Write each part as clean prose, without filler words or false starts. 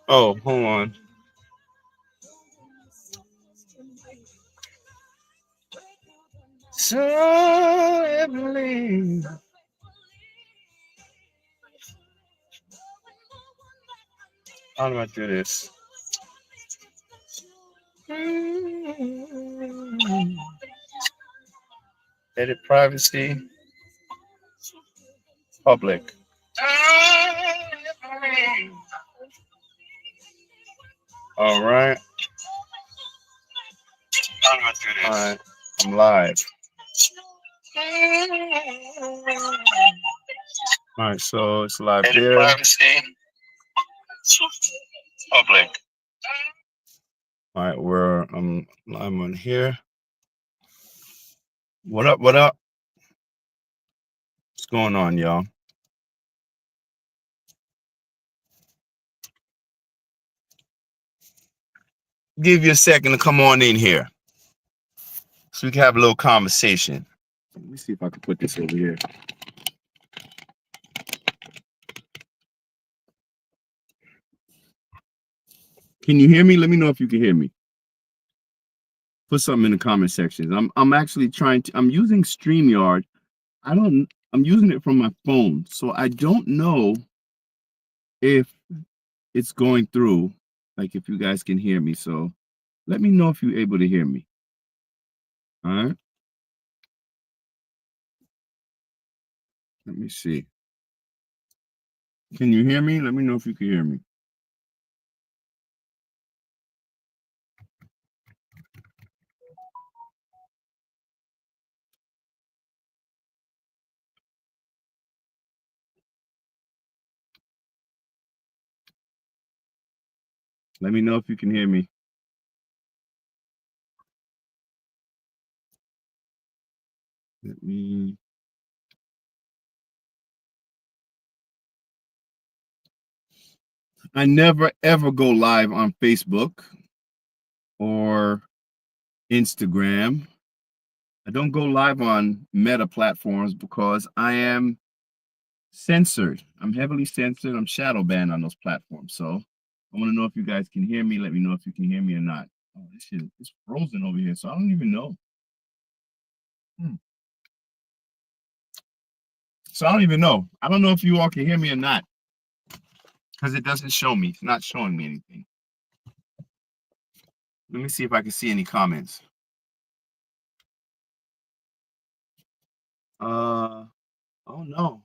Oh, hold on. So heavenly. How do I do this? Edit privacy, public. All right. How do I do this? All right. I'm live. All right, so it's live edit there. Privacy, public. All right, I'm on here. What up? What up? What's going on, y'all? Give you a second to come on in here so we can have a little conversation. Let me see if I can put this over here. Can you hear me? Let me know if you can hear me. Put something in the comment sections. I'm actually I'm using StreamYard. I'm using it from my phone, so I don't know if it's going through, like if you guys can hear me. So let me know if you're able to hear me. All right. Let me see. Can you hear me? Let me know if you can hear me. Let me know if you can hear me. Let me. I never ever go live on Facebook or Instagram. I don't go live on Meta platforms because I am censored. I'm heavily censored. I'm shadow banned on those platforms. So I want to know if you guys can hear me. Let me know if you can hear me or not. Oh, this shit is frozen over here, so I don't even know. So I don't even know. I don't know if you all can hear me or not because it doesn't show me. It's not showing me anything. Let me see if I can see any comments. Oh no.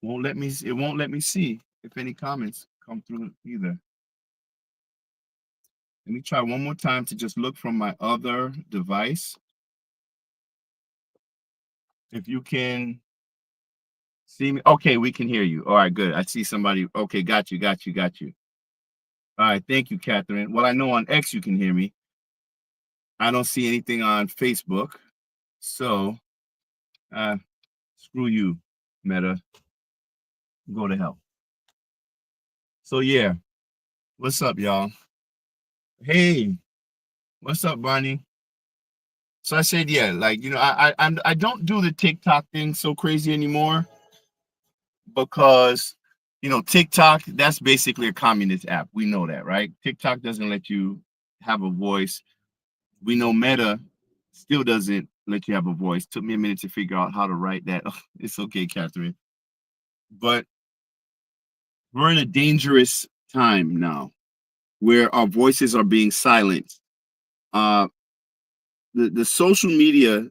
Won't let me. It won't let me see if any comments come through either. Let me try one more time to just look from my other device. If you can see me. Okay, we can hear you. All right, good. I see somebody. Okay, got you. All right, thank you, Catherine. Well, I know on X you can hear me. I don't see anything on Facebook. So, screw you, Meta. Go to hell. So, yeah. What's up, y'all? Hey, what's up, Barney? So I said, yeah, like, I don't do the TikTok thing so crazy anymore because, TikTok, that's basically a communist app. We know that, right? TikTok doesn't let you have a voice. We know Meta still doesn't let you have a voice. Took me a minute to figure out how to write that. It's okay, Catherine. But we're in a dangerous time now where our voices are being silenced. The social media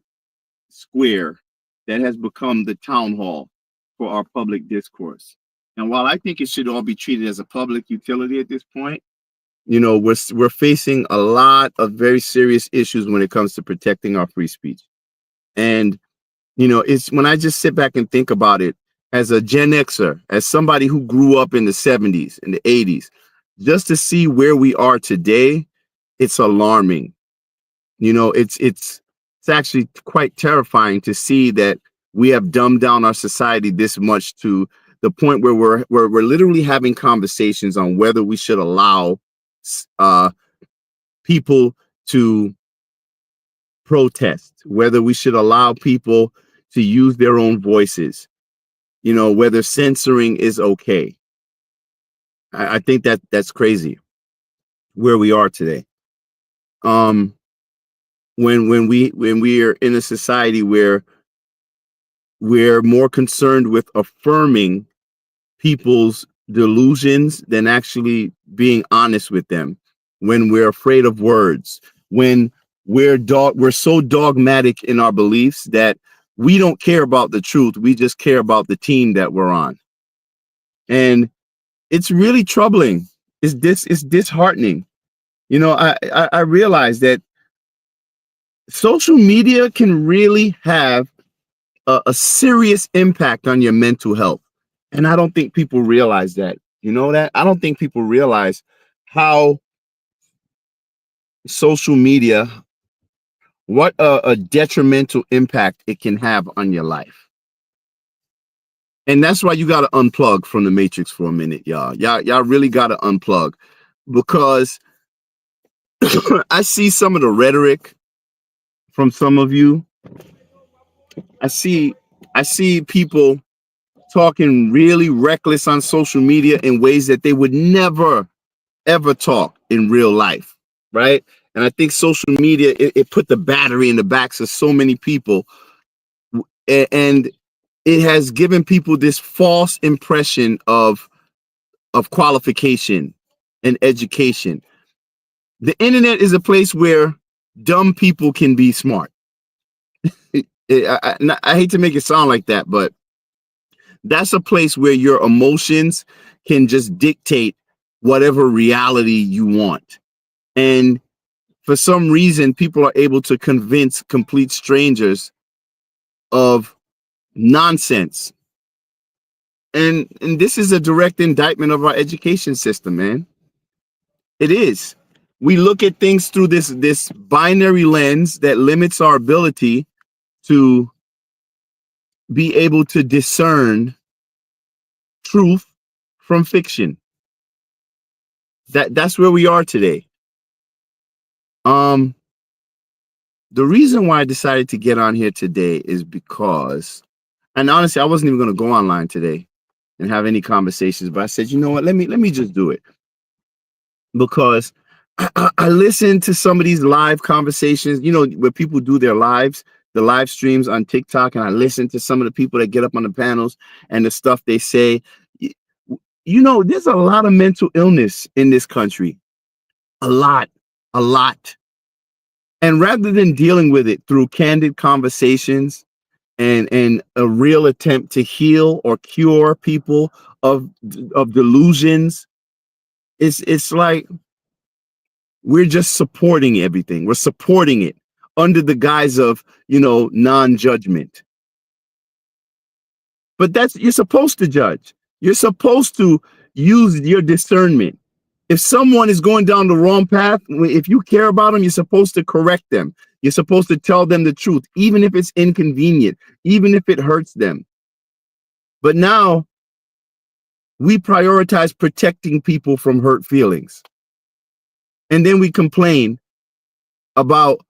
square that has become the town hall for our public discourse. And while I think it should all be treated as a public utility at this point, we're facing a lot of very serious issues when it comes to protecting our free speech. And it's when I just sit back and think about it as a Gen Xer, as somebody who grew up in the 70s and the 80s, just to see where we are today, it's alarming. It's actually quite terrifying to see that we have dumbed down our society this much to the point where we're literally having conversations on whether we should allow people to protest, whether we should allow people to use their own voices, whether censoring is okay. I think that that's crazy where we are today. Um, when we are in a society where we're more concerned with affirming people's delusions than actually being honest with them, when we're afraid of words, when we're so dogmatic in our beliefs that we don't care about the truth, we just care about the team that we're on. And it's really troubling. It's disheartening. I realize that social media can really have a serious impact on your mental health. And I don't think people realize that. You know that? I don't think people realize how social media, what a detrimental impact it can have on your life. And that's why you got to unplug from the matrix for a minute, y'all. Y'all really got to unplug, because I see some of the rhetoric from some of you. I see people talking really reckless on social media in ways that they would never ever talk in real life, right? And I think social media, it put the battery in the backs of so many people, and it has given people this false impression of qualification and education. The internet is a place where dumb people can be smart. I hate to make it sound like that, but that's a place where your emotions can just dictate whatever reality you want. And for some reason, people are able to convince complete strangers of nonsense. And this is a direct indictment of our education system, man. It is. We look at things through this binary lens that limits our ability to be able to discern truth from fiction. That's where we are today. The reason why I decided to get on here today is because, and honestly, I wasn't even going to go online today and have any conversations, but I said, you know what, let me just do it, because I listen to some of these live conversations, where people do their lives, the live streams on TikTok, and I listen to some of the people that get up on the panels and the stuff they say. There's a lot of mental illness in this country, a lot. And rather than dealing with it through candid conversations and a real attempt to heal or cure people of delusions, it's like we're just supporting everything. We're supporting it under the guise of, non-judgment. But you're supposed to judge. You're supposed to use your discernment. If someone is going down the wrong path, if you care about them, you're supposed to correct them. You're supposed to tell them the truth, even if it's inconvenient, even if it hurts them. But now we prioritize protecting people from hurt feelings. And then we complain about,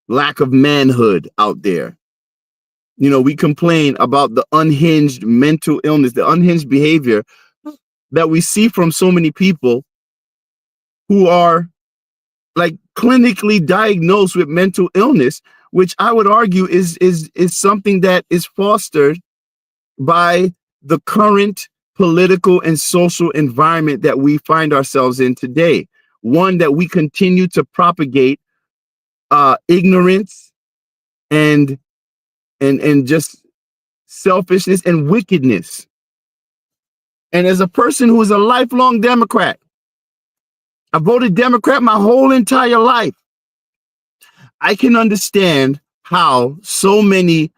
lack of manhood out there. We complain about the unhinged mental illness, the unhinged behavior that we see from so many people who are like clinically diagnosed with mental illness, which I would argue is something that is fostered by the current political and social environment that we find ourselves in today. One that we continue to propagate ignorance and just selfishness and wickedness. And as a person who is a lifelong Democrat, I voted Democrat my whole entire life, I can understand how so many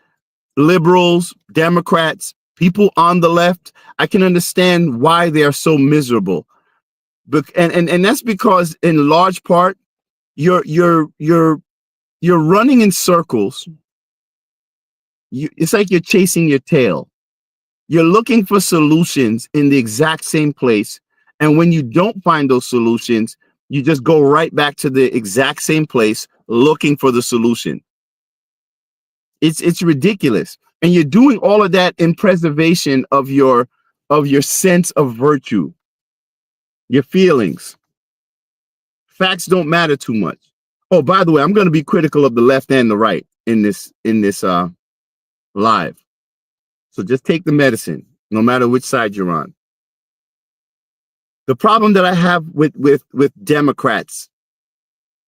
liberals, Democrats, people on the left, I can understand why they are so miserable. And that's because in large part, you're running in circles. It's like you're chasing your tail. You're looking for solutions in the exact same place. And when you don't find those solutions, you just go right back to the exact same place looking for the solution. It's ridiculous. And you're doing all of that in preservation of your sense of virtue. your feelings. Facts don't matter too much. Oh, by the way, I'm going to be critical of the left and the right in this live. So just take the medicine, no matter which side you're on. The problem that I have with Democrats,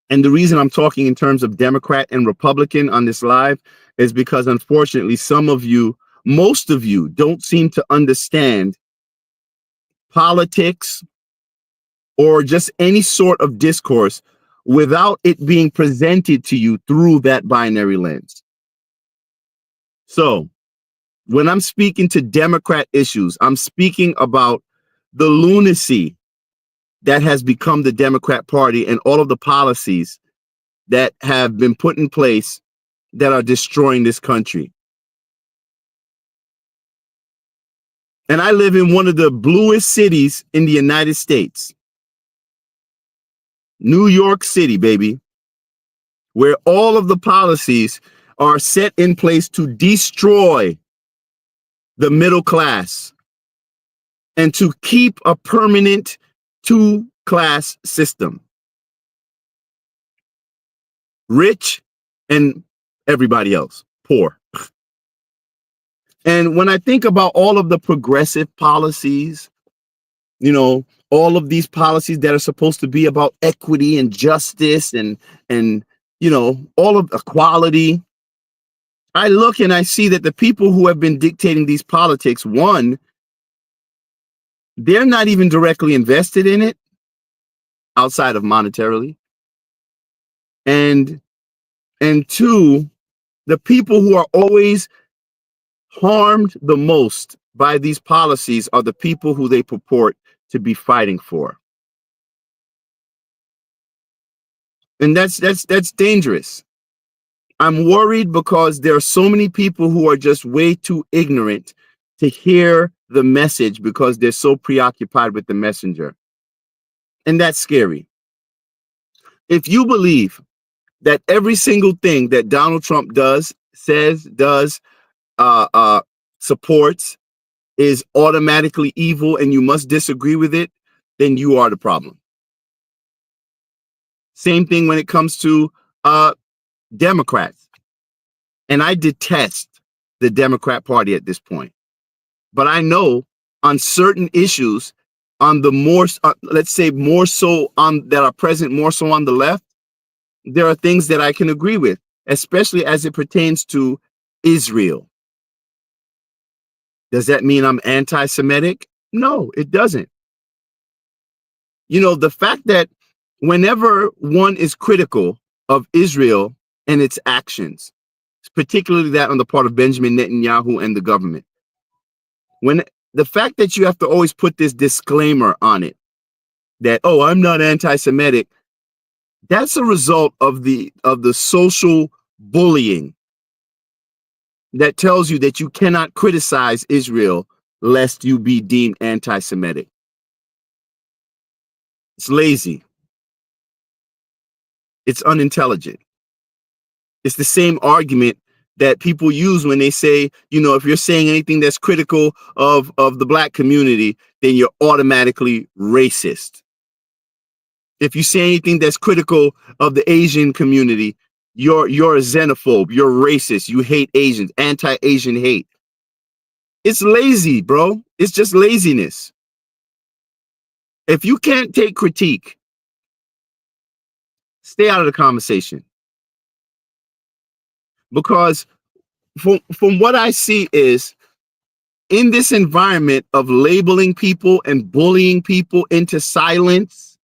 and the reason I'm talking in terms of Democrat and Republican on this live, is because unfortunately some of you, most of you, don't seem to understand politics or just any sort of discourse without it being presented to you through that binary lens. So when I'm speaking to Democrat issues, I'm speaking about the lunacy that has become the Democrat Party and all of the policies that have been put in place that are destroying this country. And I live in one of the bluest cities in the United States, New York City, baby, where all of the policies are set in place to destroy the middle class and to keep a permanent two-class system. Rich and everybody else, poor. And when I think about all of the progressive policies, you know, all of these policies that are supposed to be about equity and justice and you know, all of equality, I look and I see that the people who have been dictating these politics, one, they're not even directly invested in it outside of monetarily. And two, the people who are always harmed the most by these policies are the people who they purport to be fighting for. And that's dangerous. I'm worried because there are so many people who are just way too ignorant to hear the message because they're so preoccupied with the messenger. And that's scary. If you believe that every single thing that Donald Trump does, says, does, supports is automatically evil and you must disagree with it, then you are the problem. Same thing when it comes to Democrats. And I detest the Democrat Party at this point. But I know on certain issues, on the more, let's say more so on that are present more so on the left, there are things that I can agree with, especially as it pertains to Israel. Does that mean I'm anti-Semitic? No, it doesn't. You know, the fact that whenever one is critical of Israel and its actions, particularly that on the part of Benjamin Netanyahu and the government, when the fact that you have to always put this disclaimer on it that, oh, I'm not anti-Semitic, that's a result of the social bullying that tells you that you cannot criticize Israel lest you be deemed anti-Semitic. It's lazy. It's unintelligent. It's the same argument that people use when they say, you know, if you're saying anything that's critical of the black community, then you're automatically racist. If you say anything that's critical of the Asian community, you're a xenophobe, you're racist, you hate Asians, anti-Asian hate. It's lazy, bro. It's just laziness. If you can't take critique, stay out of the conversation. Because from what I see is, in this environment of labeling people and bullying people into silence,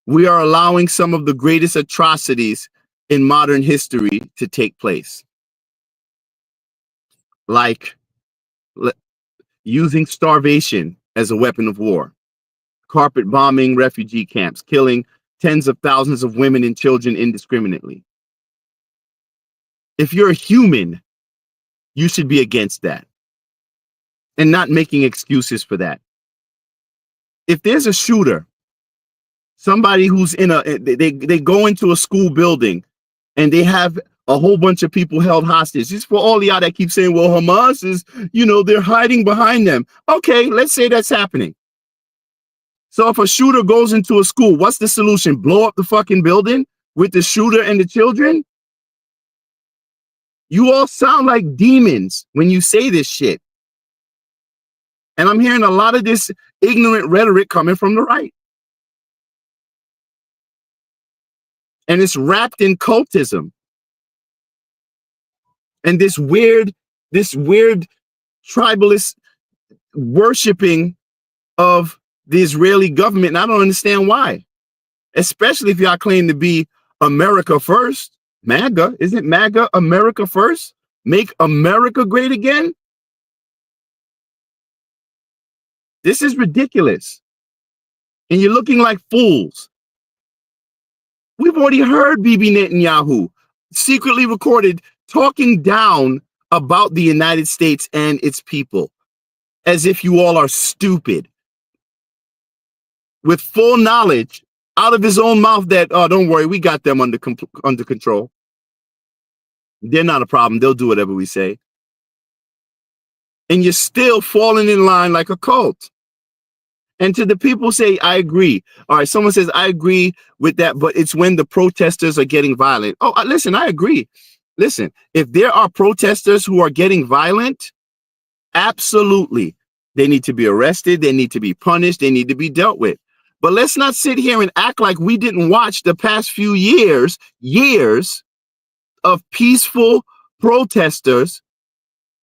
we are allowing some of the greatest atrocities in modern history to take place. Like using starvation as a weapon of war, carpet bombing refugee camps, killing tens of thousands of women and children indiscriminately. If you're a human, you should be against that and not making excuses for that. If there's a shooter, somebody who's they go into a school building and they have a whole bunch of people held hostage. Just for all y'all that keep saying, well, Hamas is, you know, they're hiding behind them. Okay, let's say that's happening. So if a shooter goes into a school, what's the solution? Blow up the fucking building with the shooter and the children? You all sound like demons when you say this shit. And I'm hearing a lot of this ignorant rhetoric coming from the right. And it's wrapped in cultism. And this weird tribalist worshiping of the Israeli government. And I don't understand why. Especially if y'all claim to be America first. MAGA, isn't MAGA America first? Make America great again? This is ridiculous. And you're looking like fools. We've already heard Bibi Netanyahu secretly recorded talking down about the United States and its people as if you all are stupid, with full knowledge out of his own mouth that, oh, don't worry, we got them under control. They're not a problem. They'll do whatever we say. And you're still falling in line like a cult. And to the people say, I agree. All right, someone says, I agree with that, but it's when the protesters are getting violent. Oh, listen, I agree. Listen, if there are protesters who are getting violent, absolutely, they need to be arrested. They need to be punished. They need to be dealt with. But let's not sit here and act like we didn't watch the past few years of peaceful protesters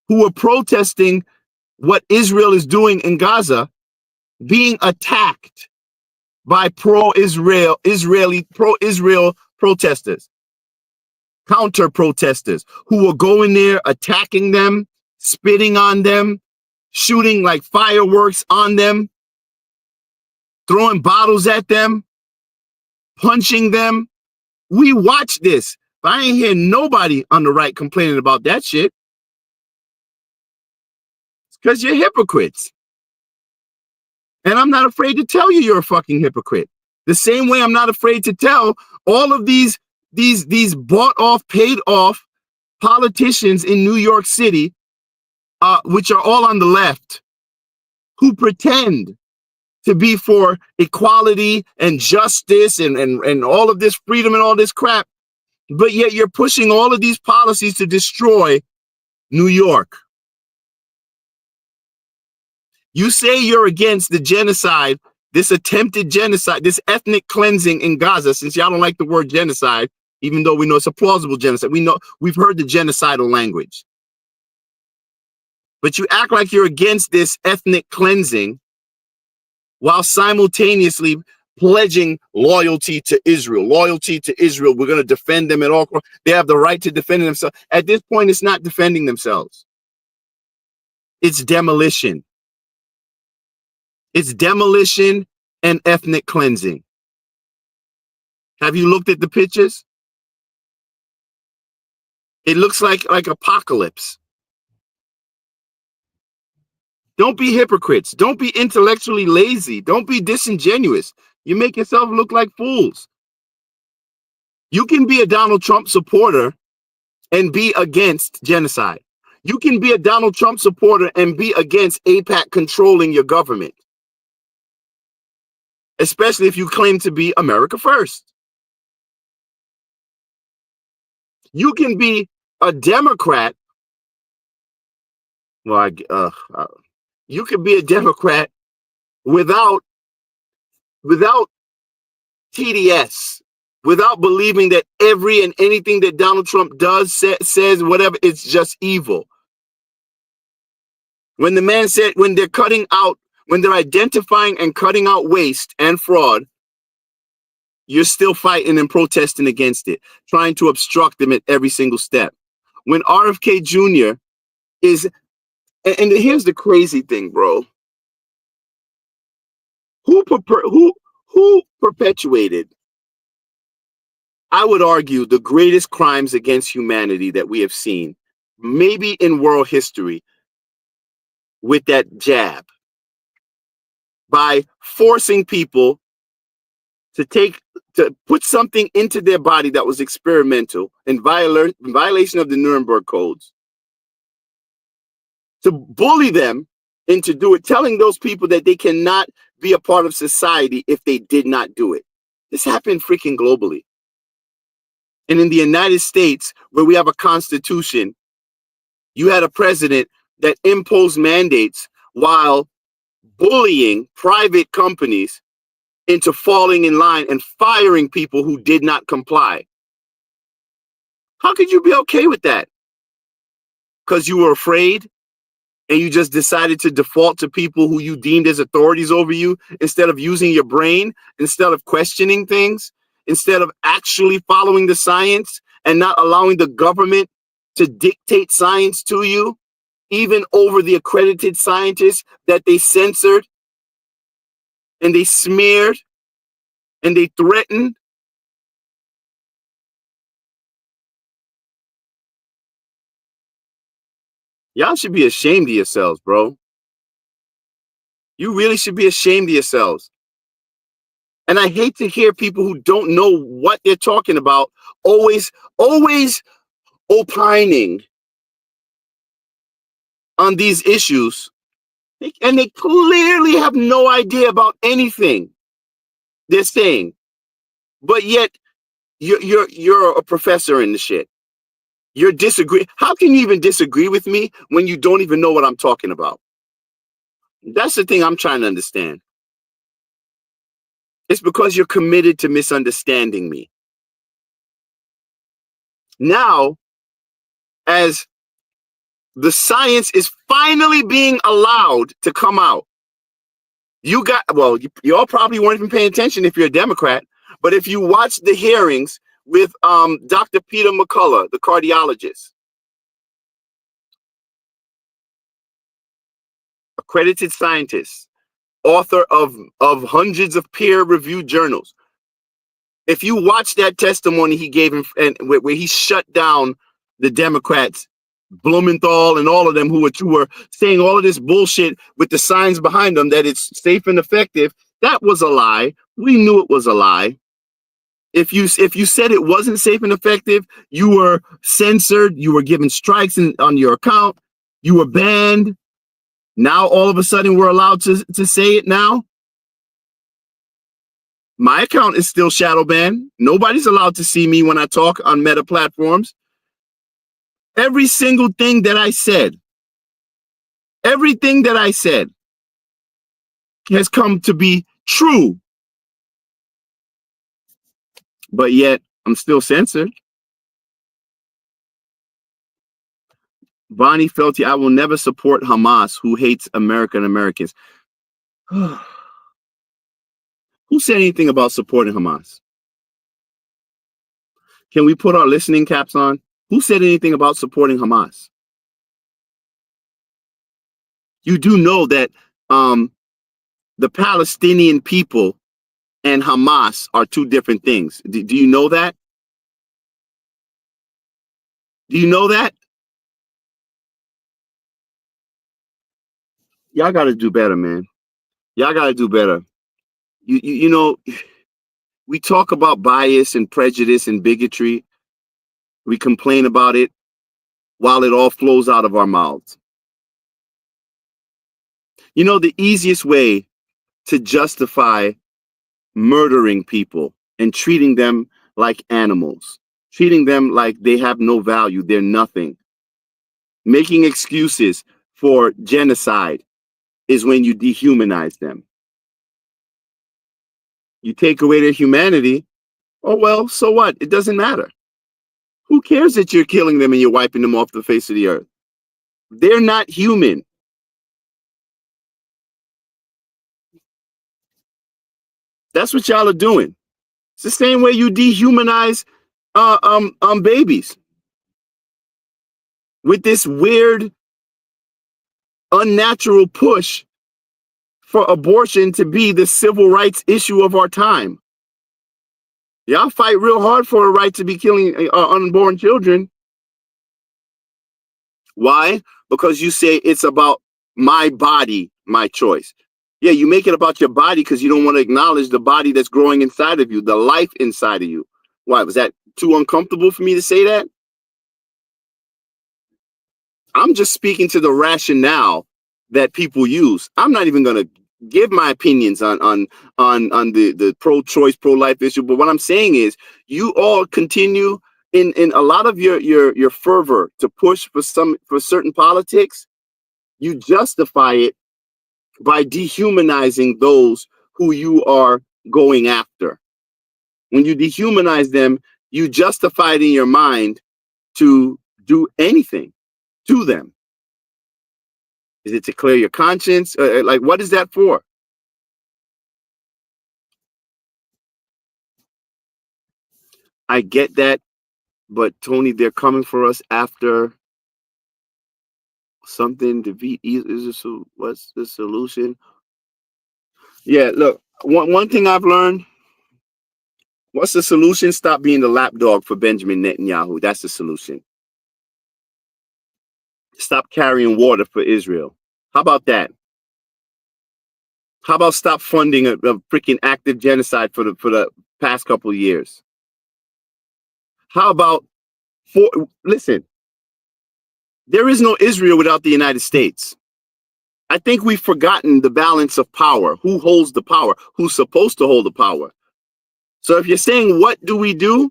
who were protesting what Israel is doing in Gaza being attacked by pro-Israel protesters, counter protesters who were going there, attacking them, spitting on them, shooting like fireworks on them, throwing bottles at them, punching them. We watched this, but I ain't hear nobody on the right complaining about that shit. It's because you're hypocrites. And I'm not afraid to tell you you're a fucking hypocrite. The same way I'm not afraid to tell all of these bought off, paid off politicians in New York City, which are all on the left, who pretend to be for equality and justice and all of this freedom and all this crap, but yet you're pushing all of these policies to destroy New York. You say you're against the genocide, this attempted genocide, this ethnic cleansing in Gaza, since y'all don't like the word genocide, even though we know it's a plausible genocide. We've heard the genocidal language. But you act like you're against this ethnic cleansing while simultaneously pledging loyalty to Israel. Loyalty to Israel. We're going to defend them at all costs. They have the right to defend themselves. At this point, it's not defending themselves. It's demolition. It's demolition and ethnic cleansing. Have you looked at the pictures? It looks like apocalypse. Don't be hypocrites. Don't be intellectually lazy. Don't be disingenuous. You make yourself look like fools. You can be a Donald Trump supporter and be against genocide. You can be a Donald Trump supporter and be against AIPAC controlling your government, especially if you claim to be America first. You can be a Democrat. Well, you can be a Democrat without TDS, without believing that every and anything that Donald Trump does, says, whatever, it's just evil. When the man said, when they're identifying and cutting out waste and fraud, you're still fighting and protesting against it, trying to obstruct them at every single step. When RFK Jr. is, and here's the crazy thing, bro. Who perpetuated, I would argue, the greatest crimes against humanity that we have seen, maybe in world history, with that jab, by forcing people to put something into their body that was experimental in violation of the Nuremberg codes, to bully them into telling those people that they cannot be a part of society if they did not do it. This happened freaking globally. And in the United States, where we have a constitution, you had a president that imposed mandates while bullying private companies into falling in line and firing people who did not comply. How could you be okay with that? Because you were afraid and you just decided to default to people who you deemed as authorities over you instead of using your brain, instead of questioning things, instead of actually following the science and not allowing the government to dictate science to you, even over the accredited scientists that they censored and they smeared and they threatened. Y'all should be ashamed of yourselves, bro. You really should be ashamed of yourselves. And I hate to hear people who don't know what they're talking about always opining on these issues. And they clearly have no idea about anything they're saying. But yet you're a professor in the shit. You're disagree. How can you even disagree with me when you don't even know what I'm talking about? That's the thing I'm trying to understand. It's because you're committed to misunderstanding me. Now, as the science is finally being allowed to come out, you all probably weren't even paying attention if you're a Democrat, but if you watch the hearings with Dr. Peter McCullough, the cardiologist, accredited scientist, author of hundreds of peer-reviewed journals. If you watch that testimony he gave him, and where he shut down the Democrats, Blumenthal and all of them who were saying all of this bullshit with the signs behind them that it's safe and effective, that was a lie. We knew it was a lie. If you said it wasn't safe and effective, you were censored, you were given strikes on your account, you were banned. Now all of a sudden we're allowed to say it now. My account is still shadow banned. Nobody's allowed to see me when I talk on Meta platforms. Every single thing that I said, everything that I said has come to be true. But yet I'm still censored. Bonnie Felty, I will never support Hamas, who hates American Americans. Who said anything about supporting Hamas? Can we put our listening caps on? Who said anything about supporting Hamas? You do know that the Palestinian people and Hamas are two different things. Do you know that? Do you know that? Y'all got to do better, man. Y'all got to do better. You know, we talk about bias and prejudice and bigotry. We complain about it while it all flows out of our mouths. You know, the easiest way to justify murdering people and treating them like animals, treating them like they have no value, they're nothing, making excuses for genocide is when you dehumanize them. You take away their humanity. Oh, well, so what? It doesn't matter. Who cares that you're killing them and you're wiping them off the face of the earth? They're not human. That's what y'all are doing. It's the same way you dehumanize babies with this weird, unnatural push for abortion to be the civil rights issue of our time. Y'all fight real hard for a right to be killing unborn children. Why? Because you say it's about my body, my choice. Yeah, you make it about your body because you don't want to acknowledge the body that's growing inside of you, the life inside of you. Why? Was that too uncomfortable for me to say that? I'm just speaking to the rationale that people use. I'm not even going to give my opinions on the pro-choice, pro-life issue. But what I'm saying is, you all continue in a lot of your fervor to push for certain politics. You justify it by dehumanizing those who you are going after. When you dehumanize them, you justify it in your mind to do anything to them. Is it to clear your conscience? Like, what is that for? I get that, but Tony, they're coming for us after something. Defeat is this, what's the solution? Yeah, look, one thing I've learned. What's the solution? Stop being the lapdog for Benjamin Netanyahu. That's the solution. Stop carrying water for Israel. How about that? How about stop funding a freaking active genocide for the past couple of years? How about listen, there is no Israel without the United States. I think we've forgotten the balance of power. Who holds the power? Who's supposed to hold the power? So if you're saying, what do we do?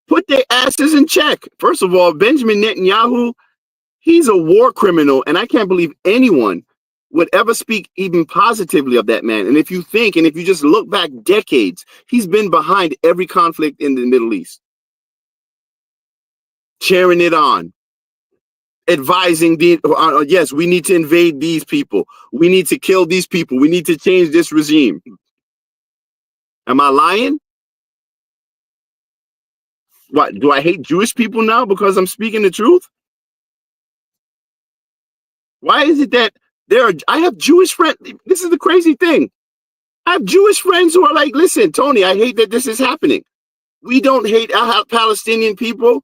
Put their asses in check. First of all, Benjamin Netanyahu, he's a war criminal, and I can't believe anyone would ever speak even positively of that man. And if you just look back decades, he's been behind every conflict in the Middle East, cheering it on, advising yes, we need to invade these people. We need to kill these people. We need to change this regime. Am I lying? What, do I hate Jewish people now because I'm speaking the truth? Why is it that I have Jewish friends? This is the crazy thing. I have Jewish friends who are like, listen, Tony, I hate that this is happening. We don't hate Palestinian people.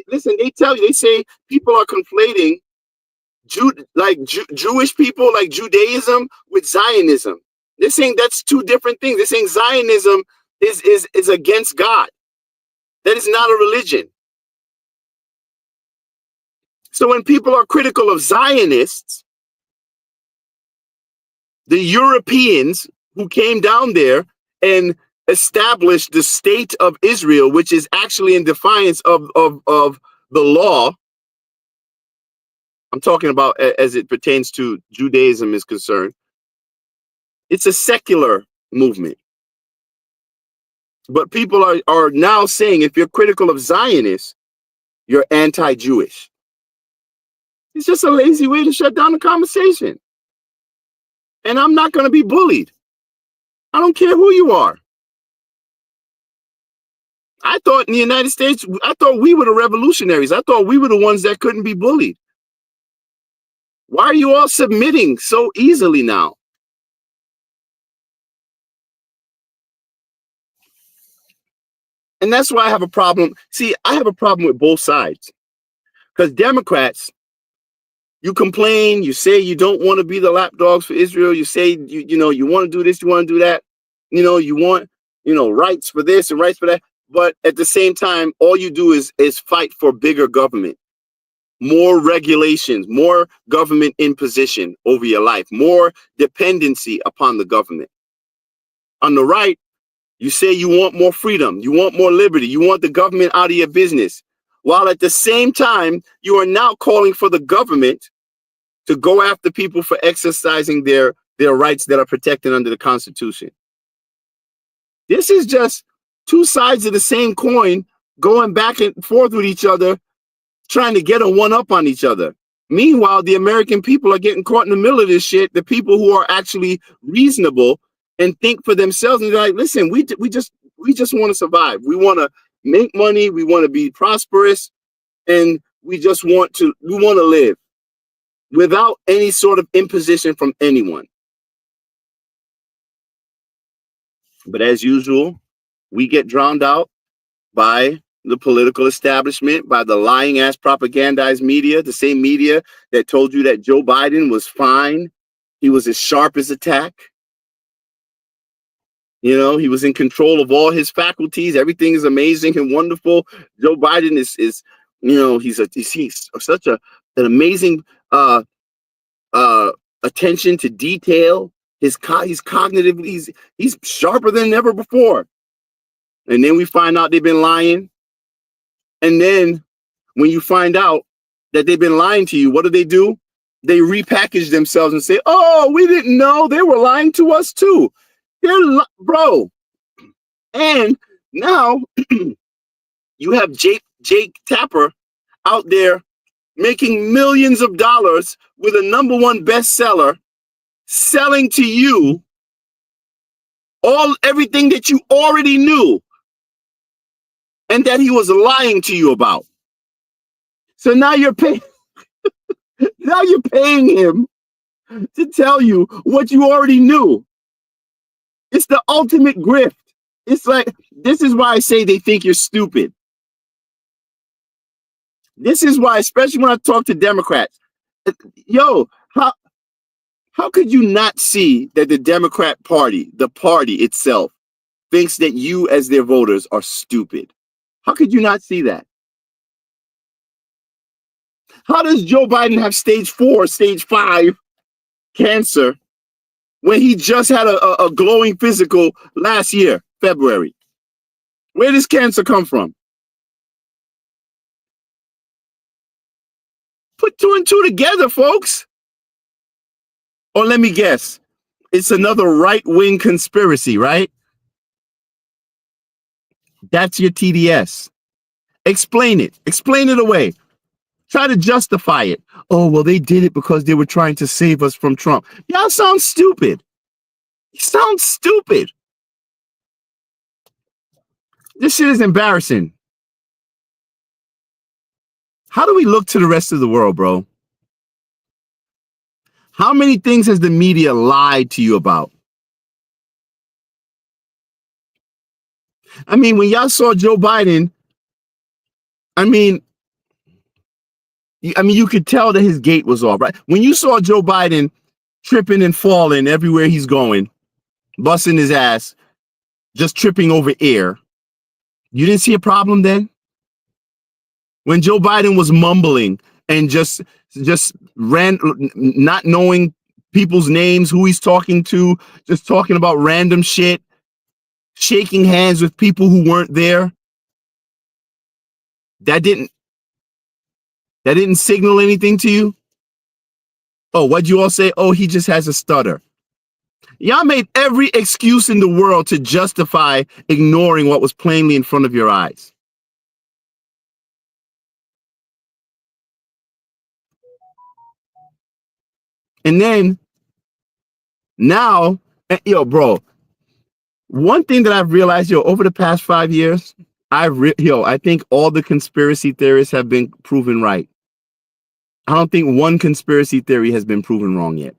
Listen, they say people are conflating Jewish people, like Judaism, with Zionism. They're saying that's two different things. They're saying Zionism is against God. That is not a religion. So when people are critical of Zionists, the Europeans who came down there and established the state of Israel, which is actually in defiance of the law. I'm talking about as it pertains to Judaism is concerned. It's a secular movement. But people are now saying, if you're critical of Zionists, you're anti-Jewish. It's just a lazy way to shut down the conversation. And I'm not going to be bullied. I don't care who you are. I thought in the United States, I thought we were the revolutionaries. I thought we were the ones that couldn't be bullied. Why are you all submitting so easily now? And that's why I have a problem. See, I have a problem with both sides. Because Democrats, you complain, you say you don't want to be the lapdogs for Israel. You say, you want to do this, you want to do that. You want, rights for this and rights for that. But at the same time, all you do is fight for bigger government, more regulations, more government imposition over your life, more dependency upon the government. On the right, you say you want more freedom, you want more liberty, you want the government out of your business, while at the same time, you are now calling for the government to go after people for exercising their rights that are protected under the Constitution. This is just two sides of the same coin going back and forth with each other, trying to get a one-up on each other. Meanwhile, the American people are getting caught in the middle of this shit. The people who are actually reasonable and think for themselves, and they're like, listen, we just want to survive. We want to make money. We want to be prosperous, and we want to live without any sort of imposition from anyone. But as usual, we get drowned out by the political establishment, by the lying ass propagandized media, the same media that told you that Joe Biden was fine. He was as sharp as a tack. He was in control of all his faculties. Everything is amazing and wonderful. Joe Biden is he's such a an amazing uh, uh, attention to detail. He's cognitively he's sharper than ever before. And then we find out they've been lying. And then when you find out that they've been lying to you, what do? They repackage themselves and say, "Oh, we didn't know they were lying to us too." Bro. And now you have Jake Tapper out there making millions of dollars with a #1 bestseller, selling to you everything that you already knew and that he was lying to you about. So now you're paying him to tell you what you already knew. It's the ultimate grift. It's like, this is why I say they think you're stupid. This is why, especially when I talk to Democrats, yo, how could you not see that the Democrat Party, the party itself, thinks that you as their voters are stupid? How could you not see that? How does Joe Biden have stage 4, stage 5 cancer when he just had a glowing physical last year, February? Where does cancer come from? Put 2 and 2 together, folks. Or let me guess, it's another right-wing conspiracy, right? That's your TDS. Explain it. Explain it away. Try to justify it. Oh, well, they did it because they were trying to save us from Trump. Y'all sound stupid. You sound stupid. This shit is embarrassing. How do we look to the rest of the world, bro? How many things has the media lied to you about? I mean, when y'all saw Joe Biden, I mean, you could tell that his gait was off, right? When you saw Joe Biden tripping and falling everywhere he's going, busting his ass, just tripping over air, you didn't see a problem then? When Joe Biden was mumbling and just ran, not knowing people's names, who he's talking to, just talking about random shit, shaking hands with people who weren't there, that didn't signal anything to you? Oh, what'd you all say? Oh, he just has a stutter. Y'all made every excuse in the world to justify ignoring what was plainly in front of your eyes. And then now, yo, bro, one thing that I've realized, yo, over the past 5 years, I think all the conspiracy theorists have been proven right. I don't think one conspiracy theory has been proven wrong yet.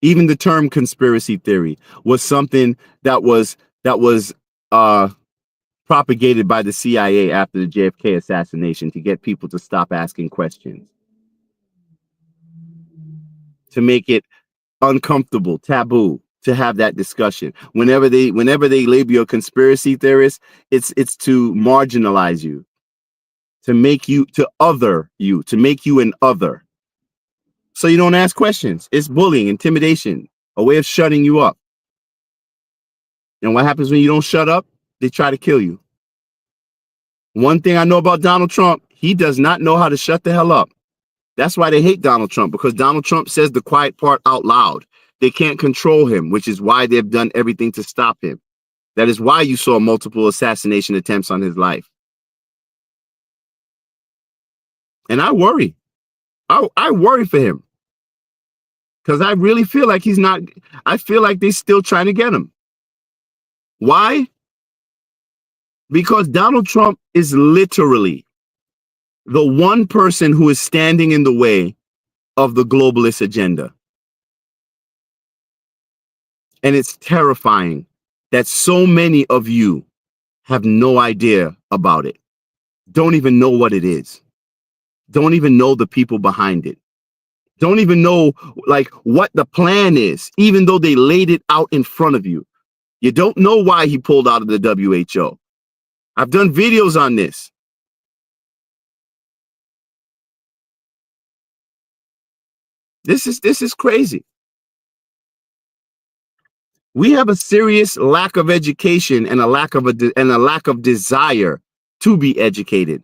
Even the term conspiracy theory was something that was propagated by the CIA after the JFK assassination to get people to stop asking questions, to make it uncomfortable, taboo to have that discussion. Whenever they label you a conspiracy theorist, it's to marginalize you, to make you to make you an other. So you don't ask questions. It's bullying, intimidation, a way of shutting you up. And what happens when you don't shut up? They try to kill you. One thing I know about Donald Trump, he does not know how to shut the hell up. That's why they hate Donald Trump, because Donald Trump says the quiet part out loud. They can't control him, which is why they've done everything to stop him. That is why you saw multiple assassination attempts on his life. And I worry. I worry for him. Because I really feel like I feel like they're still trying to get him. Why? Because Donald Trump is literally the one person who is standing in the way of the globalist agenda. And it's terrifying that so many of you have no idea about it. Don't even know what it is. Don't even know the people behind it. Don't even know like what the plan is, even though they laid it out in front of you. You don't know why he pulled out of the WHO. I've done videos on this. This is crazy. We have a serious lack of education and a lack of desire to be educated.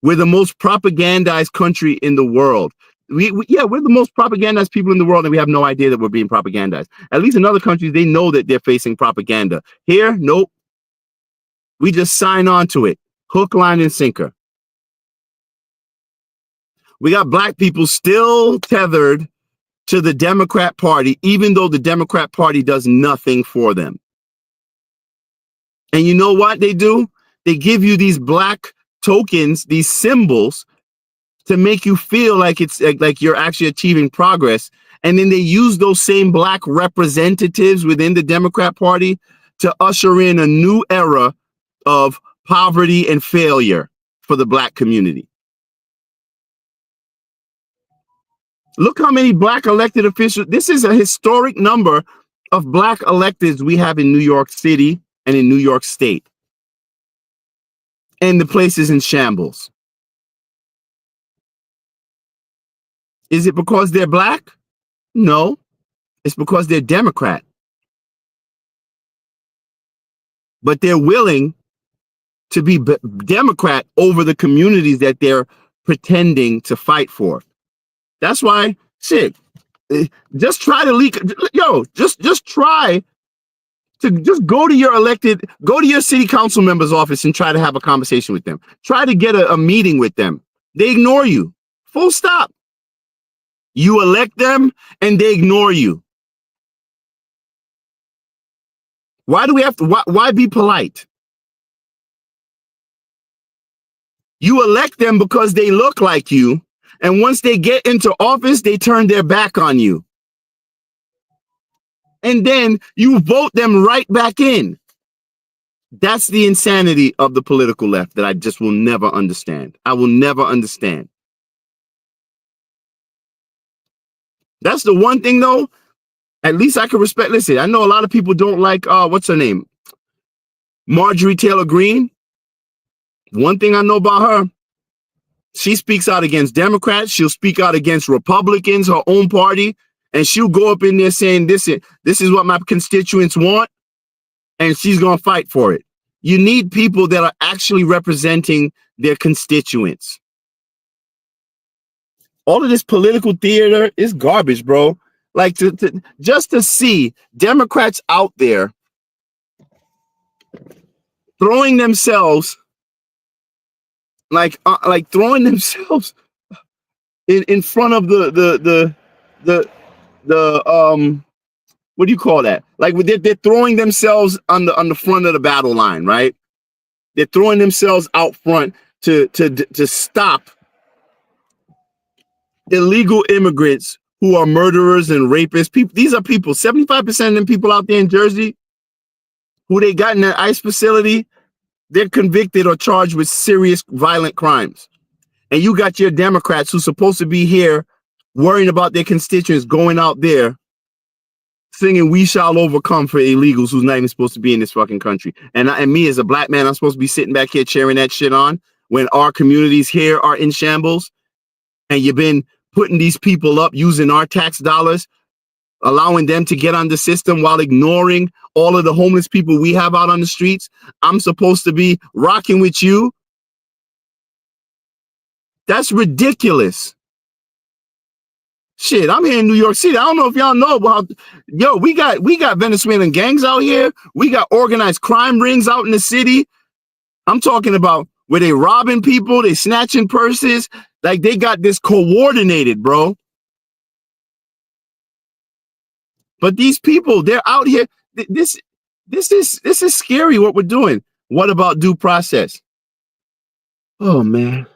We're the most propagandized country in the world. We're the most propagandized people in the world, and we have no idea that we're being propagandized. At least in other countries, they know that they're facing propaganda. Here, nope. We just sign on to it, hook, line, and sinker. We got black people still tethered to the Democrat Party, even though the Democrat Party does nothing for them. And you know what they do? They give you these black tokens, these symbols, to make you feel like it's like you're actually achieving progress. And then they use those same black representatives within the Democrat Party to usher in a new era of poverty and failure for the black community. Look how many black elected officials. This is a historic number of black electeds we have in New York City and in New York State. And the place is in shambles. Is it because they're black? No, it's because they're Democrat. But they're willing to be Democrat over the communities that they're pretending to fight for. That's why, shit, just try to leak. Just try to just go to your city council member's office and try to have a conversation with them. Try to get a meeting with them. They ignore you. Full stop. You elect them and they ignore you. Why do we have to, why be polite? You elect them because they look like you. And once they get into office, they turn their back on you. And then you vote them right back in. That's the insanity of the political left that I just will never understand. I will never understand. That's the one thing, though, at least I can respect. Listen, I know a lot of people don't like, what's her name? Marjorie Taylor Greene. One thing I know about her, she speaks out against Democrats. She'll speak out against Republicans, her own party. And she'll go up in there saying, this is what my constituents want. And she's going to fight for it. You need people that are actually representing their constituents. All of this political theater is garbage, bro. Like just to see Democrats out there throwing themselves throwing themselves in front of the what do you call that? Like they're throwing themselves on the front of the battle line, right? They're throwing themselves out front to stop illegal immigrants who are murderers and rapists. People, these are people. 75% of them people out there in Jersey who they got in that ICE facility, they're convicted or charged with serious violent crimes. And you got your Democrats who's supposed to be here worrying about their constituents going out there singing "We Shall Overcome" for illegals who's not even supposed to be in this fucking country. And me as a black man, I'm supposed to be sitting back here cheering that shit on when our communities here are in shambles. And you've been putting these people up using our tax dollars, allowing them to get on the system while ignoring all of the homeless people we have out on the streets. I'm supposed to be rocking with you. That's ridiculous. Shit, I'm here in New York City. I don't know if y'all know about, we got Venezuelan gangs out here. We got organized crime rings out in the city. I'm talking about where they robbing people, they snatching purses. Like they got this coordinated, bro. But these people, they're out here. This is scary what we're doing. What about due process? Oh man.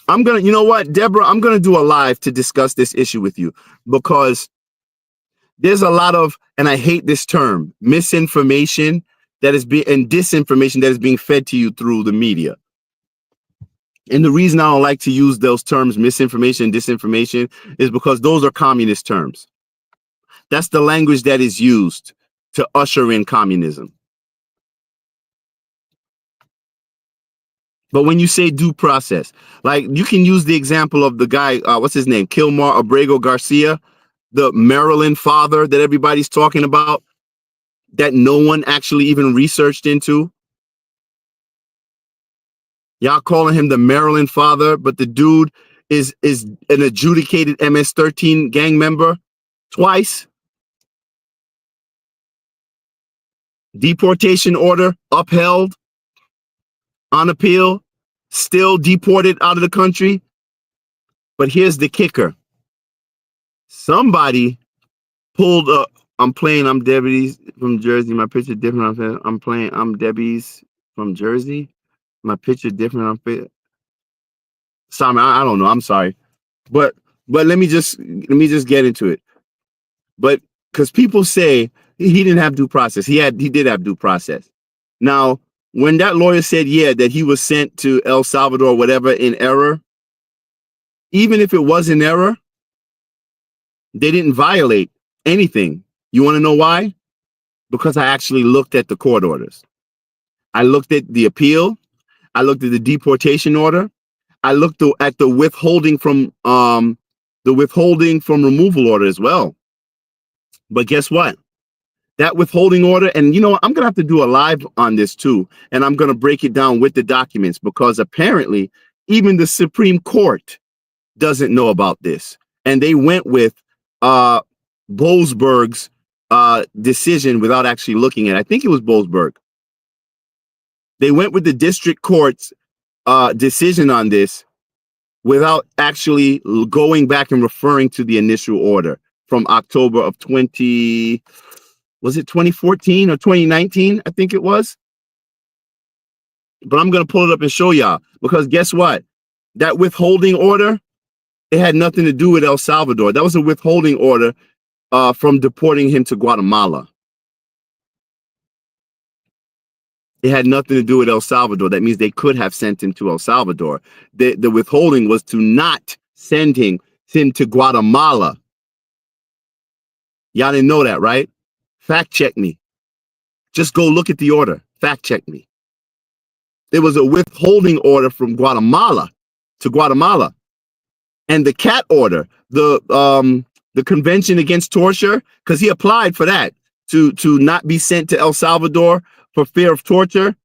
You know what, Deborah, I'm gonna do a live to discuss this issue with you because there's a lot of, and I hate this term, misinformation and disinformation that is being fed to you through the media. And the reason I don't like to use those terms, misinformation and disinformation, is because those are communist terms. That's the language that is used to usher in communism. But when you say due process, like you can use the example of the guy, what's his name? Kilmar Abrego Garcia, the Maryland father that everybody's talking about, that no one actually even researched into. Y'all calling him the Maryland father, but the dude is an adjudicated MS-13 gang member twice. Deportation order upheld on appeal, still deported out of the country. But here's the kicker. Somebody pulled up. I'm Debbie's from Jersey. My picture different. I'm Debbie's from Jersey. My picture different. Sorry, I don't know. I'm sorry. But let me just get into it. But because people say he didn't have due process. He did have due process. Now, when that lawyer said, yeah, that he was sent to El Salvador, whatever, in error, even if it was in error, they didn't violate anything. You want to know why? Because I actually looked at the court orders. I looked at the appeal. I looked at the deportation order. I looked at the withholding from removal order as well. But guess what? That withholding order, and you know what, I'm gonna have to do a live on this too, and I'm gonna break it down with the documents, because apparently even the Supreme Court doesn't know about this, and they went with Boasberg's decision without actually looking at it. I think it was Boasberg. They went with the district court's decision on this without actually going back and referring to the initial order from October of 2014 or 2019? I think it was. But I'm going to pull it up and show y'all, because guess what? That withholding order, it had nothing to do with El Salvador. That was a withholding order from deporting him to Guatemala. It had nothing to do with El Salvador. That means they could have sent him to El Salvador. The withholding was to not send him to Guatemala. Y'all didn't know that, right? Fact check me. Just go look at the order. Fact check me. There was a withholding order from Guatemala to Guatemala. And the CAT order, the Convention Against Torture, because he applied for that, to not be sent to El Salvador for fear of torture.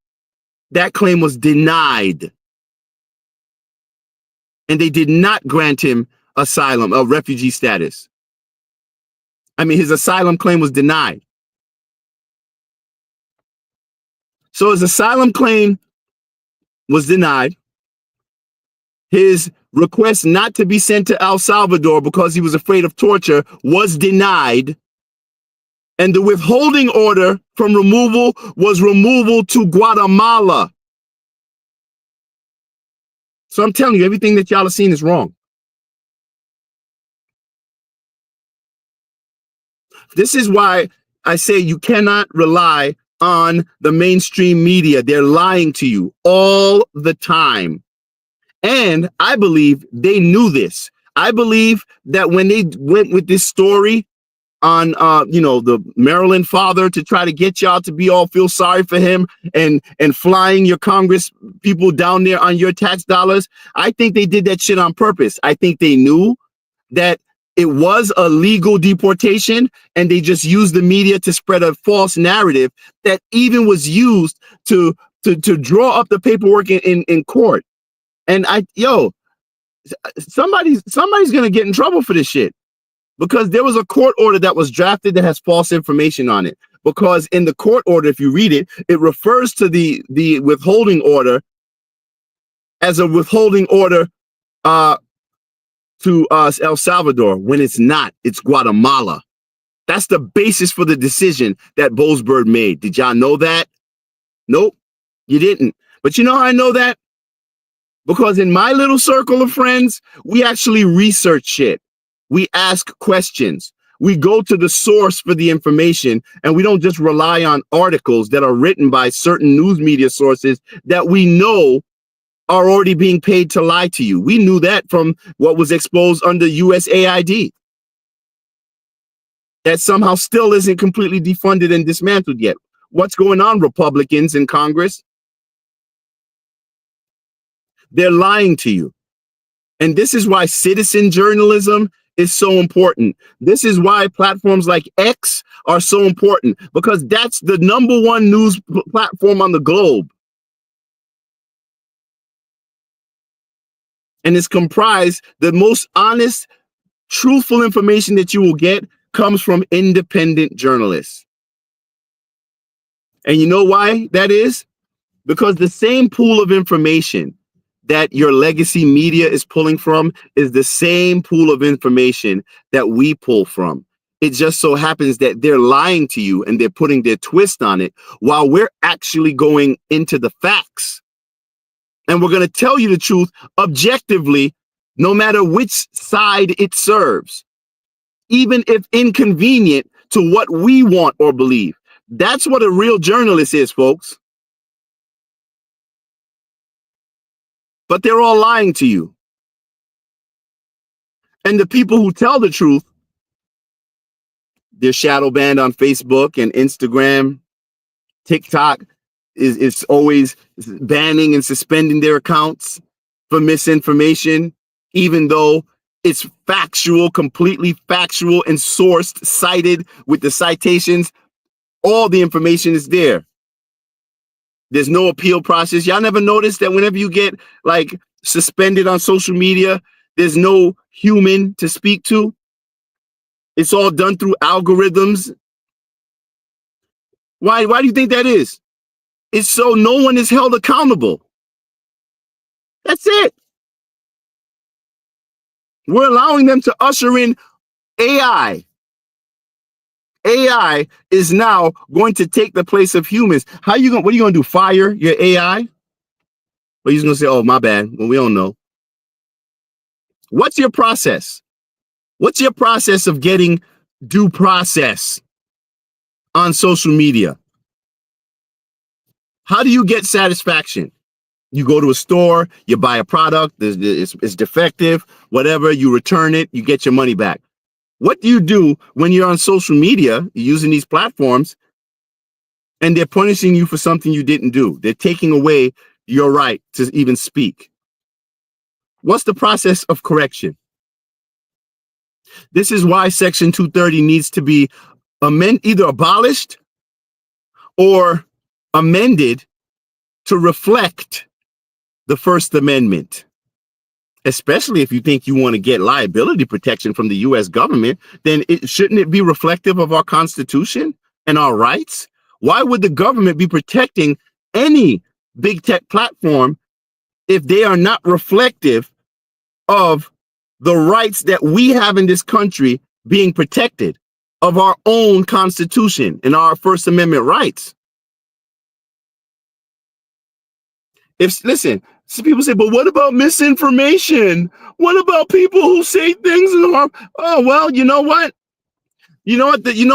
That claim was denied. And they did not grant him asylum, refugee status. I mean, his asylum claim was denied. So his asylum claim was denied. His request not to be sent to El Salvador because he was afraid of torture was denied. And the withholding order from removal was removal to Guatemala. So I'm telling you, everything that y'all are seeing is wrong. This is why I say you cannot rely on the mainstream media. They're lying to you all the time. And I believe they knew this. I believe that when they went with this story on, the Maryland father to try to get y'all to be all feel sorry for him and flying your Congress people down there on your tax dollars, I think they did that shit on purpose. I think they knew that it was a legal deportation, and they just used the media to spread a false narrative that even was used to draw up the paperwork in court. And somebody's gonna get in trouble for this shit, because there was a court order that was drafted that has false information on it. Because in the court order, if you read it, it refers to the withholding order as a withholding order to El Salvador, when it's not. It's Guatemala. That's the basis for the decision that Boasberg made. Did y'all know that? Nope, you didn't. But you know how I know that? Because in my little circle of friends, we actually research shit. We ask questions. We go to the source for the information, and we don't just rely on articles that are written by certain news media sources that we know are already being paid to lie to you. We knew that from what was exposed under USAID. That somehow still isn't completely defunded and dismantled yet. What's going on, Republicans in Congress? They're lying to you. And this is why citizen journalism is so important. This is why platforms like X are so important, because that's the #1 news platform on the globe. And it's comprised, the most honest, truthful information that you will get comes from independent journalists. And you know why that is? Because the same pool of information that your legacy media is pulling from is the same pool of information that we pull from. It just so happens that they're lying to you and they're putting their twist on it while we're actually going into the facts. And we're going to tell you the truth objectively, no matter which side it serves, even if inconvenient to what we want or believe. That's what a real journalist is, folks. But they're all lying to you. And the people who tell the truth, they're shadow banned on Facebook and Instagram. TikTok is always banning and suspending their accounts for misinformation, even though it's factual, completely factual and sourced, cited with the citations. All the information is there. There's no appeal process. Y'all never noticed that whenever you get like suspended on social media, there's no human to speak to? It's all done through algorithms. Why do you think that is? It's so no one is held accountable. That's it. We're allowing them to usher in AI. AI is now going to take the place of humans. What are you going to do? Fire your AI? Or you're going to say, oh, my bad. Well, we don't know. What's your process? What's your process of getting due process on social media? How do you get satisfaction? You go to a store, you buy a product, it's defective, whatever, you return it, you get your money back. What do you do when you're on social media using these platforms and they're punishing you for something you didn't do? They're taking away your right to even speak. What's the process of correction? This is why Section 230 needs to be either abolished or amended to reflect the First Amendment. Especially if you think you want to get liability protection from the U.S. government, then shouldn't it be reflective of our Constitution and our rights? Why would the government be protecting any big tech platform if they are not reflective of the rights that we have in this country being protected, of our own Constitution and our First Amendment rights? Listen, some people say, but what about misinformation? What about people who say things in harm? Oh, well, you know what? You know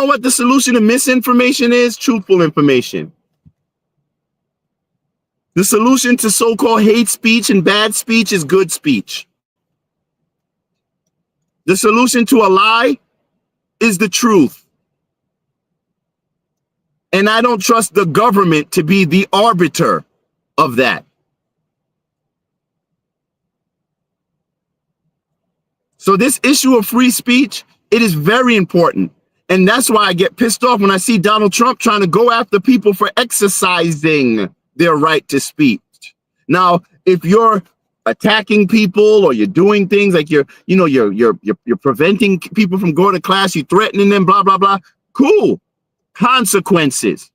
what the solution to misinformation is? Truthful information. The solution to so-called hate speech and bad speech is good speech. The solution to a lie is the truth. And I don't trust the government to be the arbiter of that. So this issue of free speech, it is very important. And that's why I get pissed off when I see Donald Trump trying to go after people for exercising their right to speech. Now, if you're attacking people or you're doing things like you're preventing people from going to class, you're threatening them, blah, blah, blah, cool. Consequences.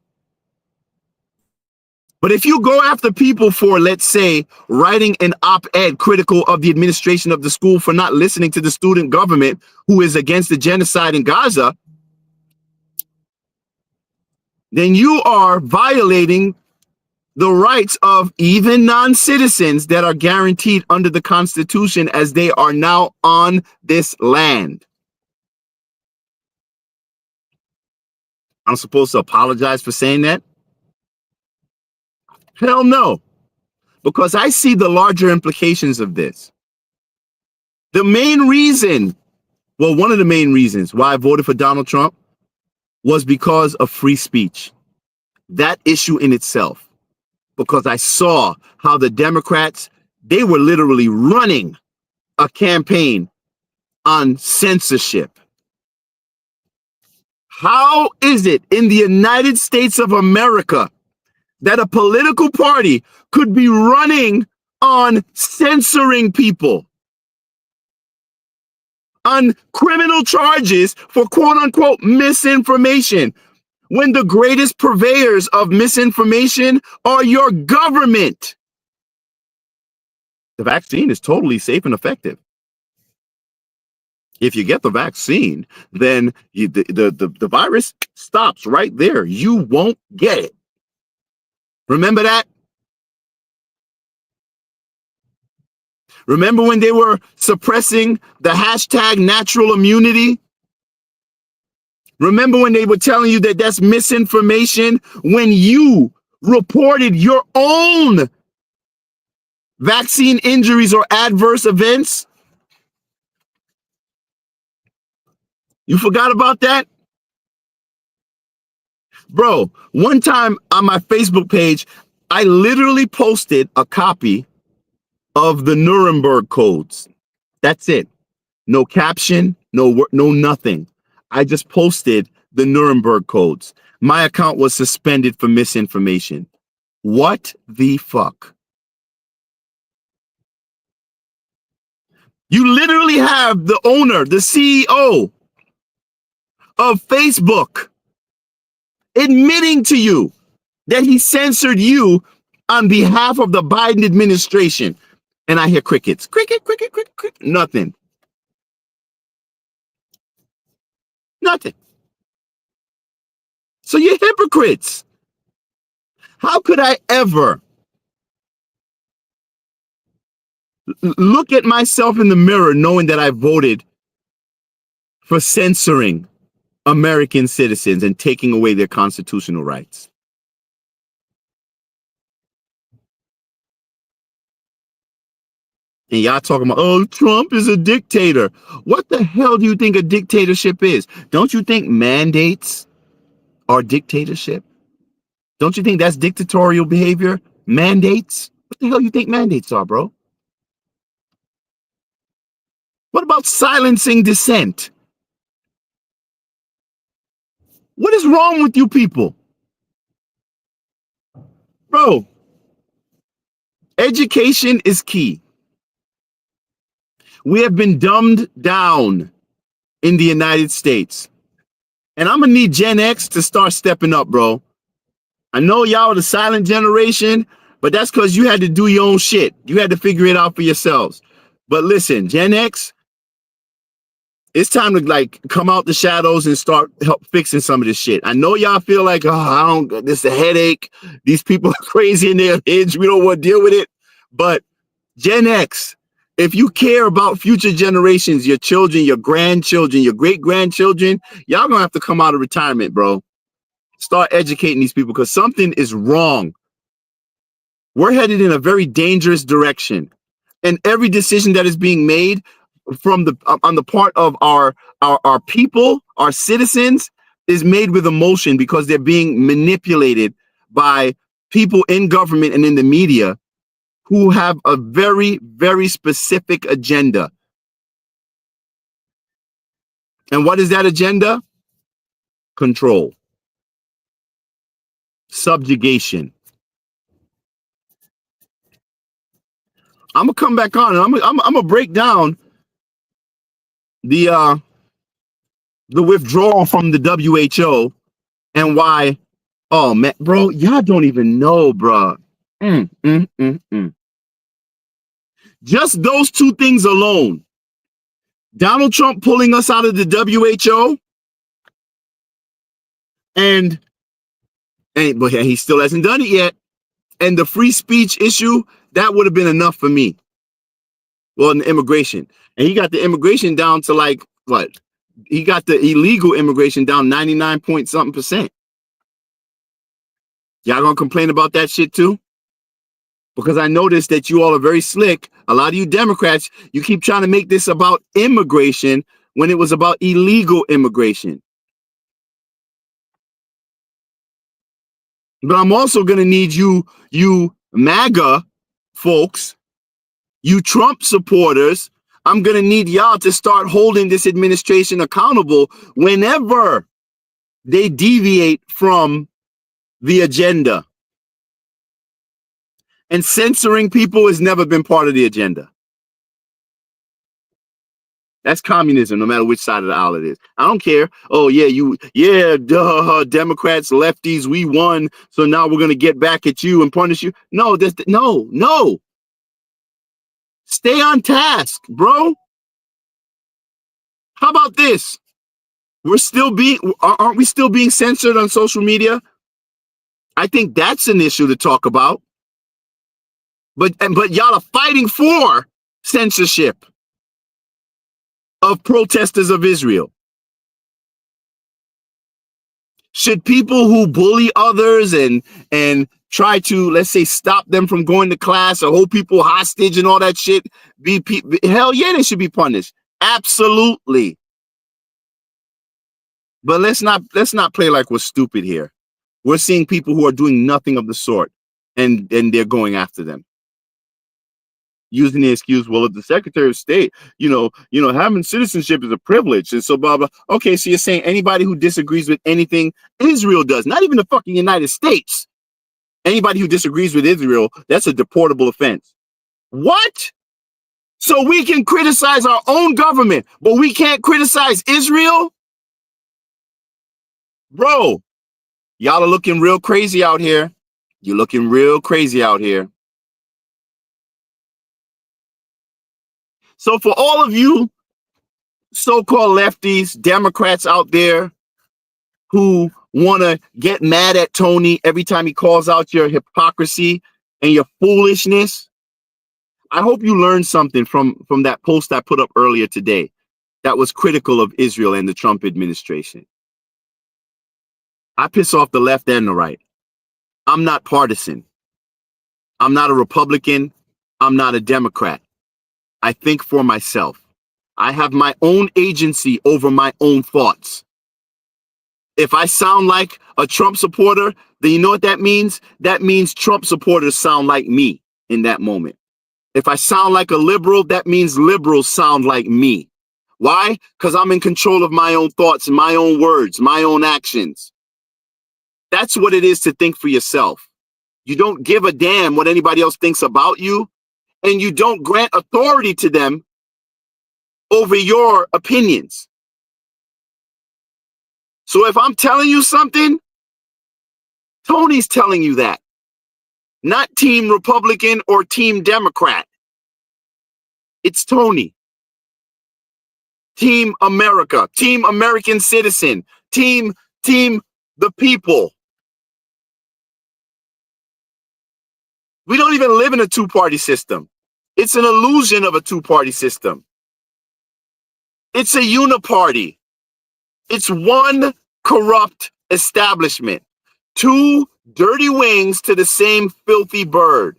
But if you go after people for, let's say, writing an op-ed critical of the administration of the school for not listening to the student government who is against the genocide in Gaza, then you are violating the rights of even non-citizens that are guaranteed under the Constitution as they are now on this land. I'm supposed to apologize for saying that? Hell no, because I see the larger implications of this. The main reason, well, one of the main reasons why I voted for Donald Trump was because of free speech. That issue in itself, because I saw how the Democrats They were literally running a campaign on censorship. How is it in the United States of America that a political party could be running on censoring people, on criminal charges for quote unquote misinformation, when the greatest purveyors of misinformation are your government? The vaccine is totally safe and effective. If you get the vaccine, then the virus stops right there. You won't get it. Remember that? Remember when they were suppressing the hashtag natural immunity? Remember when they were telling you that that's misinformation when you reported your own vaccine injuries or adverse events? You forgot about that? Bro, one time on my Facebook page, I literally posted a copy of the Nuremberg codes. That's it. No caption, no nothing. I just posted the Nuremberg codes. My account was suspended for misinformation. What the fuck? You literally have the owner, the CEO of Facebook admitting to you that he censored you on behalf of the Biden administration. And I hear crickets. Cricket, cricket, cricket, cricket. Nothing. Nothing. So you're hypocrites. How could I ever look at myself in the mirror knowing that I voted for censoring American citizens and taking away their constitutional rights? And y'all talking about, oh, Trump is a dictator. What the hell do you think a dictatorship is? Don't you think mandates are dictatorship? Don't you think that's dictatorial behavior? Mandates? What the hell do you think mandates are, bro? What about silencing dissent? What is wrong with you people? Bro, education is key. We have been dumbed down in the United States. And I'm gonna need Gen X to start stepping up, bro. I know y'all are the silent generation, but that's because you had to do your own shit. You had to figure it out for yourselves. But listen, Gen X, it's time to like come out the shadows and start help fixing some of this shit. I know y'all feel like, oh, this is a headache. These people are crazy in their heads. We don't want to deal with it. But Gen X, if you care about future generations, your children, your grandchildren, your great-grandchildren, y'all gonna have to come out of retirement, bro. Start educating these people because something is wrong. We're headed in a very dangerous direction. And every decision that is being made from the on the part of our people, our citizens, is made with emotion because they're being manipulated by people in government and in the media who have a very, very specific agenda. And what is that agenda? Control, subjugation. I'm gonna come back on and I'm gonna break down the withdrawal from the WHO and why. Oh man, bro, y'all don't even know, bro. Just those two things alone. Donald Trump pulling us out of the WHO, but he still hasn't done it yet. And the free speech issue, that would have been enough for me. Well, in the immigration. And he got the immigration down to like what? He got the illegal immigration down 99 point something percent. Y'all gonna complain about that shit too? Because I noticed that you all are very slick. A lot of you Democrats, you keep trying to make this about immigration when it was about illegal immigration. But I'm also going to need you MAGA folks You Trump supporters, I'm going to need y'all to start holding this administration accountable whenever they deviate from the agenda. And censoring people has never been part of the agenda. That's communism, no matter which side of the aisle it is. I don't care. Oh, yeah, Democrats, lefties, we won. So now we're going to get back at you and punish you. No. Stay on task, bro. How about this? Aren't we still being censored on social media? I think that's an issue to talk about. But y'all are fighting for censorship of protesters of Israel. Should people who bully others and try to, let's say, stop them from going to class or hold people hostage and all that shit, hell yeah, they should be punished. Absolutely. But let's not play like we're stupid here. We're seeing people who are doing nothing of the sort, and they're going after them, using the excuse, well, if the Secretary of State, having citizenship is a privilege, and so blah blah. Okay, so you're saying anybody who disagrees with anything Israel does, not even the fucking United States, anybody who disagrees with Israel, that's a deportable offense. What? So we can criticize our own government, but we can't criticize Israel? Bro, y'all are looking real crazy out here. You're looking real crazy out here. So for all of you so-called lefties, Democrats out there who want to get mad at Tony every time he calls out your hypocrisy and your foolishness, I hope you learned something from that post I put up earlier today that was critical of Israel and the Trump administration. I piss off the left and the right. I'm not partisan. I'm not a Republican. I'm not a Democrat. I think for myself. I have my own agency over my own thoughts. If I sound like a Trump supporter, then you know what that means? That means Trump supporters sound like me in that moment. If I sound like a liberal, that means liberals sound like me. Why? Because I'm in control of my own thoughts, my own words, my own actions. That's what it is to think for yourself. You don't give a damn what anybody else thinks about you, and you don't grant authority to them over your opinions. So if I'm telling you something, Tony's telling you that, not Team Republican or Team Democrat. It's Tony. Team America, Team American Citizen, Team the people. We don't even live in a two-party system. It's an illusion of a two-party system. It's a uniparty. It's one corrupt establishment. Two dirty wings to the same filthy bird.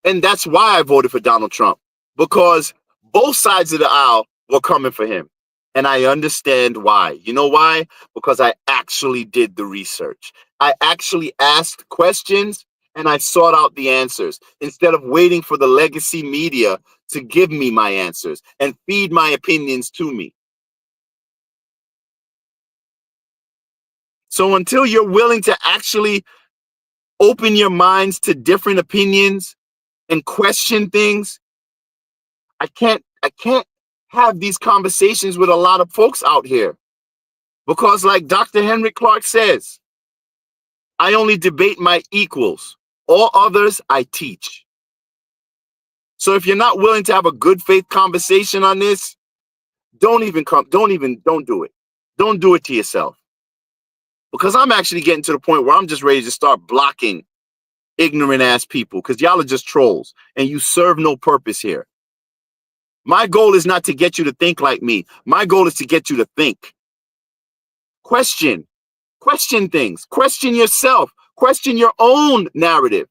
And that's why I voted for Donald Trump, because both sides of the aisle were coming for him. And I understand why. You know why? Because I actually did the research. I actually asked questions and I sought out the answers instead of waiting for the legacy media to give me my answers and feed my opinions to me. So until you're willing to actually open your minds to different opinions and question things, I can't have these conversations with a lot of folks out here. Because like Dr. Henry Clark says, I only debate my equals. All others I teach. So if you're not willing to have a good faith conversation on this, don't do it. Don't do it to yourself. Because I'm actually getting to the point where I'm just ready to start blocking ignorant ass people, because y'all are just trolls and you serve no purpose here. My goal is not to get you to think like me. My goal is to get you to think. Question things, question yourself, question your own narrative.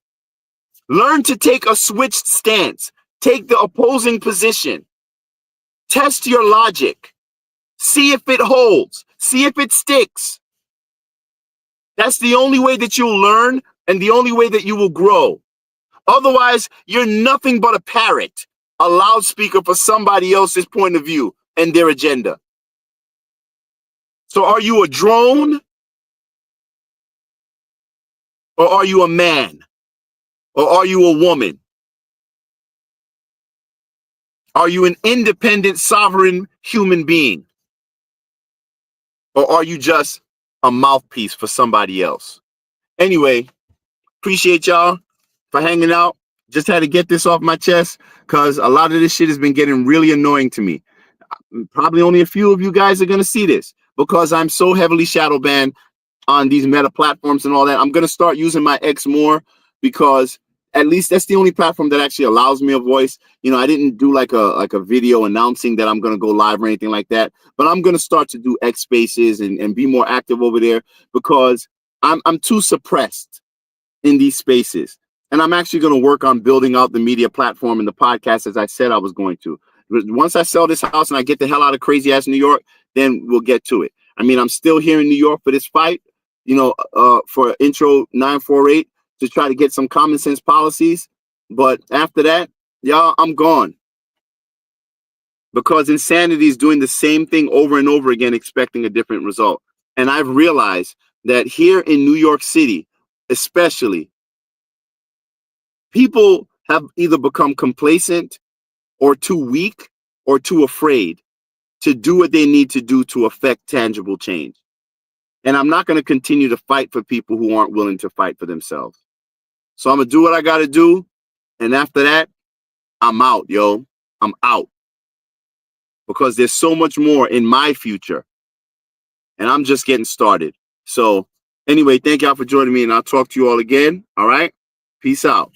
Learn to take a switched stance, take the opposing position, test your logic, see if it holds, see if it sticks. That's the only way that you'll learn and the only way that you will grow. Otherwise, you're nothing but a parrot, a loudspeaker for somebody else's point of view and their agenda. So are you a drone or are you a man or are you a woman? Are you an independent, sovereign human being? Or are you just a mouthpiece for somebody else? Anyway, appreciate y'all for hanging out. Just had to get this off my chest because a lot of this shit has been getting really annoying to me. Probably only a few of you guys are going to see this because I'm so heavily shadow banned on these meta platforms and all that. I'm going to start using my X more because at least that's the only platform that actually allows me a voice. You know, I didn't do like a video announcing that I'm going to go live or anything like that, but I'm going to start to do X spaces and be more active over there because I'm too suppressed in these spaces. And I'm actually going to work on building out the media platform and the podcast as I said I was going to. Once I sell this house and I get the hell out of crazy ass New York, then we'll get to it. I mean, I'm still here in New York for this fight, you know, for intro 948 to try to get some common sense policies. But after that, y'all, I'm gone. Because insanity is doing the same thing over and over again, expecting a different result. And I've realized that here in New York City, especially, people have either become complacent or too weak or too afraid to do what they need to do to affect tangible change. And I'm not going to continue to fight for people who aren't willing to fight for themselves. So I'm going to do what I got to do. And after that, I'm out, yo. I'm out. Because there's so much more in my future. And I'm just getting started. So anyway, thank y'all for joining me. And I'll talk to you all again. All right. Peace out.